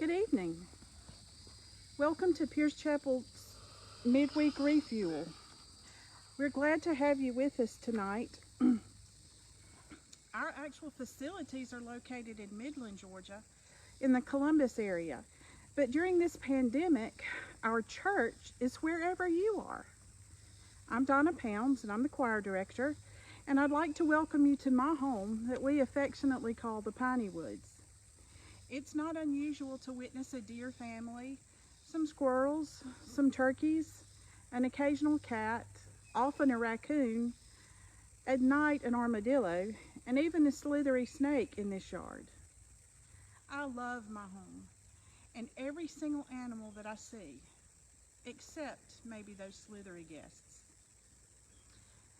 Good evening. Welcome to Pierce Chapel's Midweek Refuel. We're glad to have you with us tonight. Our actual facilities are located in Midland, Georgia, in the Columbus area. But during this pandemic, our church is wherever you are. I'm Donna Pounds, and I'm the choir director, and I'd like to welcome you to my home that we affectionately call the Piney Woods. It's not unusual to witness a deer family, some squirrels, some turkeys, an occasional cat, often a raccoon, at night an armadillo, and even a slithery snake in this yard. I love my home and every single animal that I see, except maybe those slithery guests.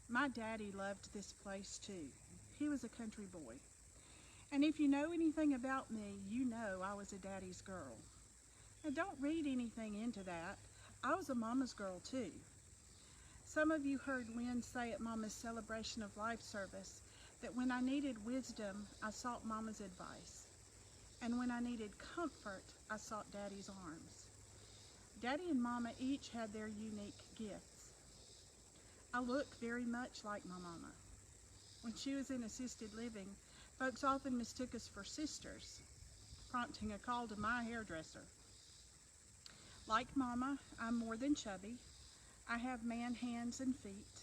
My daddy loved this place too. He was a country boy. And if you know anything about me, you know I was a daddy's girl. Now don't read anything into that. I was a mama's girl too. Some of you heard Lynn say at Mama's Celebration of Life service that when I needed wisdom, I sought Mama's advice. And when I needed comfort, I sought Daddy's arms. Daddy and Mama each had their unique gifts. I look very much like my mama. When she was in assisted living, folks often mistook us for sisters, prompting a call to my hairdresser. Like Mama, I'm more than chubby. I have man hands and feet.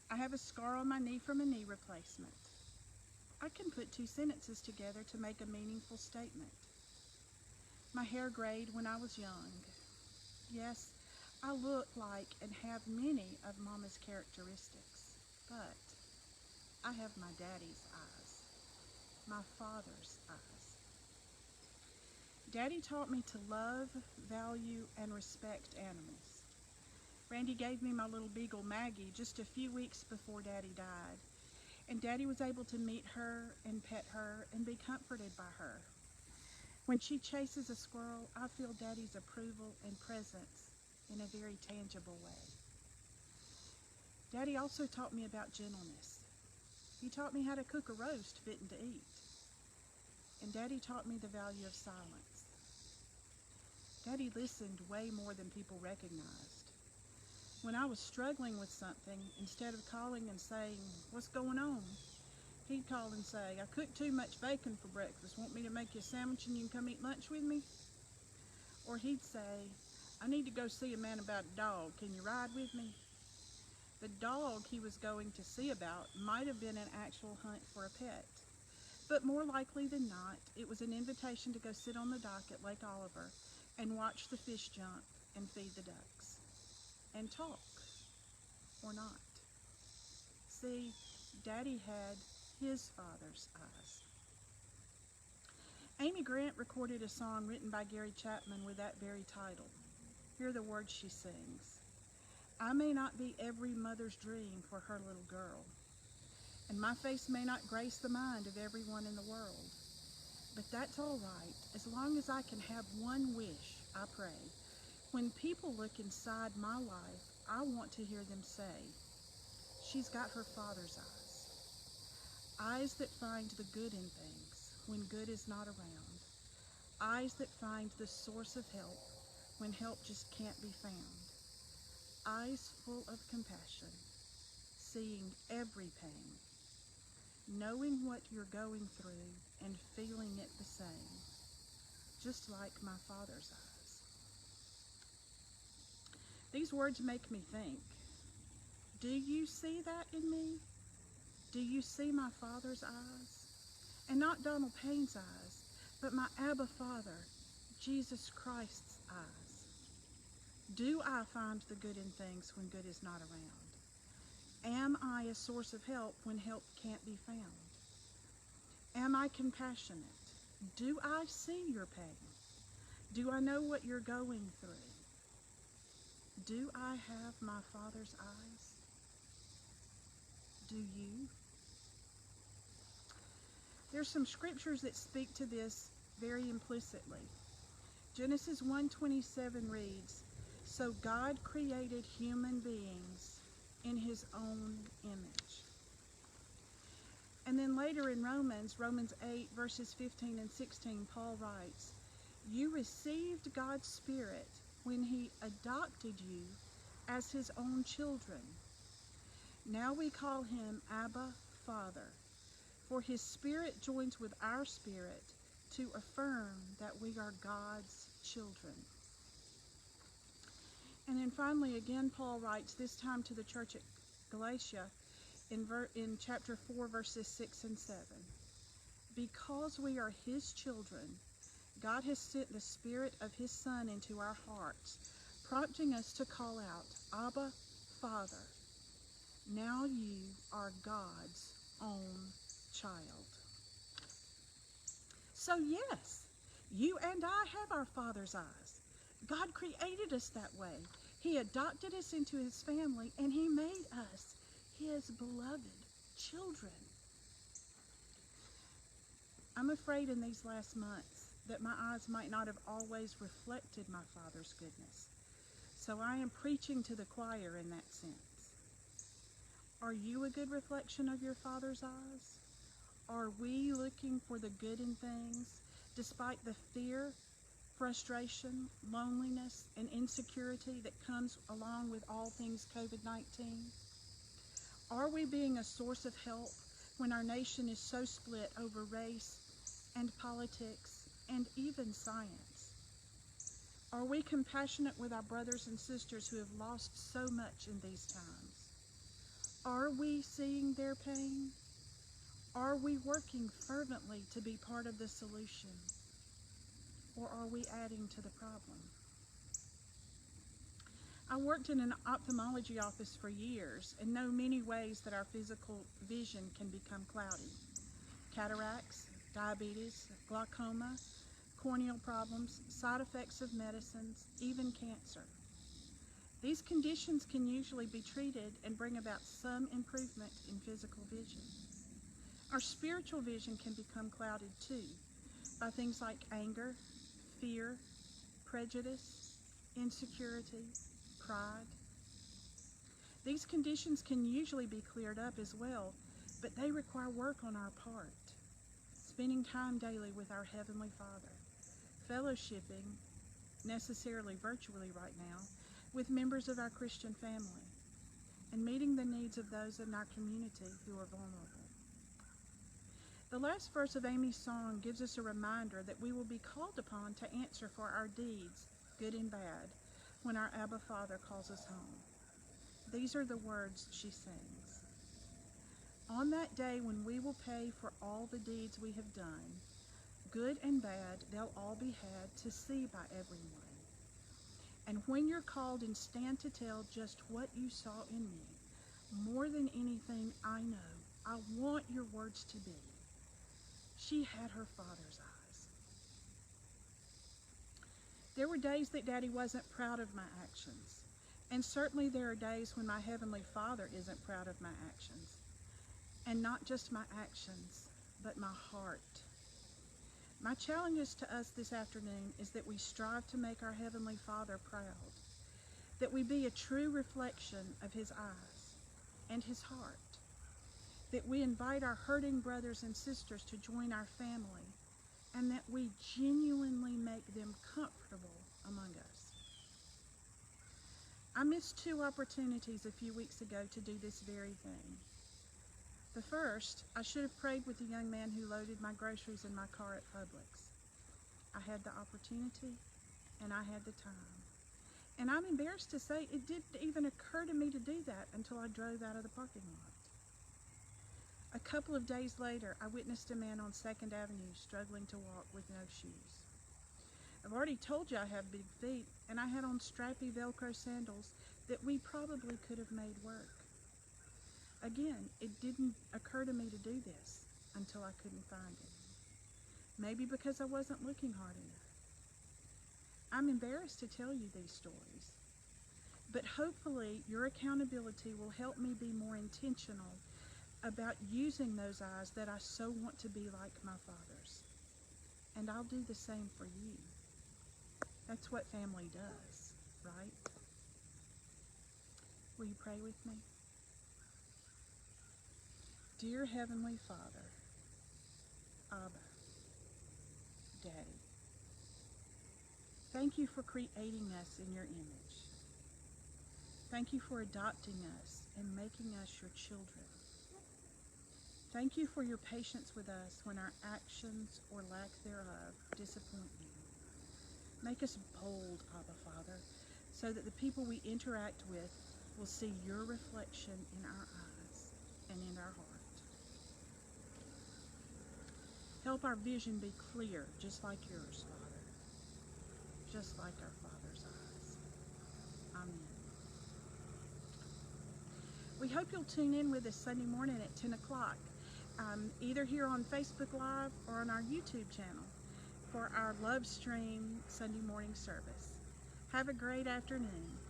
I have a scar on my knee from a knee replacement. I can put two sentences together to make a meaningful statement. My hair grayed when I was young. Yes, I look like and have many of Mama's characteristics, but I have my daddy's eyes, my father's eyes. Daddy taught me to love, value, and respect animals. Randy gave me my little beagle Maggie just a few weeks before Daddy died, and Daddy was able to meet her and pet her and be comforted by her. When she chases a squirrel, I feel Daddy's approval and presence in a very tangible way. Daddy also taught me about gentleness. He taught me how to cook a roast fitting to eat. And Daddy taught me the value of silence. Daddy listened way more than people recognized. When I was struggling with something, instead of calling and saying, "What's going on?" he'd call and say, "I cooked too much bacon for breakfast. Want me to make you a sandwich and you can come eat lunch with me?" Or he'd say, "I need to go see a man about a dog. Can you ride with me?" The dog he was going to see about might have been an actual hunt for a pet. But more likely than not, it was an invitation to go sit on the dock at Lake Oliver and watch the fish jump and feed the ducks. And talk, or not. See, Daddy had his father's eyes. Amy Grant recorded a song written by Gary Chapman with that very title. Here are the words she sings. I may not be every mother's dream for her little girl, and my face may not grace the mind of everyone in the world. But that's all right, as long as I can have one wish, I pray. When people look inside my life, I want to hear them say, she's got her father's eyes. Eyes that find the good in things when good is not around. Eyes that find the source of help when help just can't be found. Eyes full of compassion, seeing every pain, knowing what you're going through and feeling it the same, just like my father's eyes. These words make me think, do you see that in me? Do you see my Father's eyes? And not Donald Payne's eyes, but my Abba Father, Jesus Christ's eyes. Do I find the good in things when good is not around? Am I a source of help when help can't be found? Am I compassionate? Do I see your pain? Do I know what you're going through? Do I have my Father's eyes? Do you? There's some scriptures that speak to this very implicitly. Genesis 1:27 reads, "So God created human beings in his own image." And then later in Romans 8 verses 15 and 16, Paul writes, You received God's Spirit when He adopted you as His own children. Now we call Him Abba, Father, for His Spirit joins with our spirit to affirm that we are God's children. And then finally, again, Paul writes, this time to the church at Galatia, in chapter 4, verses 6 and 7. Because we are His children, God has sent the Spirit of His Son into our hearts, prompting us to call out, Abba, Father. Now you are God's own child. So yes, you and I have our Father's eyes. God created us that way. He adopted us into His family, and He made us His beloved children. I'm afraid in these last months that my eyes might not have always reflected my Father's goodness. So I am preaching to the choir in that sense. Are you a good reflection of your Father's eyes? Are we looking for the good in things despite the fear, frustration, loneliness, and insecurity that comes along with all things COVID-19? Are we being a source of help when our nation is so split over race and politics and even science? Are we compassionate with our brothers and sisters who have lost so much in these times? Are we seeing their pain? Are we working fervently to be part of the solution? Or are we adding to the problem? I worked in an ophthalmology office for years and know many ways that our physical vision can become cloudy. Cataracts, diabetes, glaucoma, corneal problems, side effects of medicines, even cancer. These conditions can usually be treated and bring about some improvement in physical vision. Our spiritual vision can become clouded too by things like anger, fear, prejudice, insecurity, pride. These conditions can usually be cleared up as well, but they require work on our part. Spending time daily with our Heavenly Father, fellowshipping, necessarily virtually right now, with members of our Christian family, and meeting the needs of those in our community who are vulnerable. The last verse of Amy's song gives us a reminder that we will be called upon to answer for our deeds, good and bad, when our Abba Father calls us home. These are the words she sings. On that day when we will pay for all the deeds we have done, good and bad, they'll all be had to see by everyone. And when you're called and stand to tell just what you saw in me, more than anything I know, I want your words to be, she had her Father's eyes. There were days that Daddy wasn't proud of my actions. And certainly there are days when my Heavenly Father isn't proud of my actions. And not just my actions, but my heart. My challenge to us this afternoon is that we strive to make our Heavenly Father proud. That we be a true reflection of His eyes and His heart. That we invite our hurting brothers and sisters to join our family, and that we genuinely make them comfortable among us. I missed 2 opportunities a few weeks ago to do this very thing. The first, I should have prayed with the young man who loaded my groceries in my car at Publix. I had the opportunity, and I had the time. And I'm embarrassed to say it didn't even occur to me to do that until I drove out of the parking lot. A couple of days later, I witnessed a man on 2nd Avenue struggling to walk with no shoes. I've already told you I have big feet, and I had on strappy Velcro sandals that we probably could have made work. Again, it didn't occur to me to do this until I couldn't find it. Maybe because I wasn't looking hard enough. I'm embarrassed to tell you these stories, but hopefully your accountability will help me be more intentional about using those eyes that I so want to be like my Father's. And I'll do the same for you. That's what family does, right? Will you pray with me? Dear Heavenly Father, Abba, Daddy, Thank you for creating us in your image. Thank you for adopting us and making us your children. Thank you for your patience with us when our actions or lack thereof disappoint you. Make us bold, Abba Father, so that the people we interact with will see your reflection in our eyes and in our heart. Help our vision be clear, just like yours, Father, just like our Father's eyes. Amen. We hope you'll tune in with us Sunday morning at 10 o'clock, either here on Facebook Live or on our YouTube channel for our Love Stream Sunday morning service. Have a great afternoon.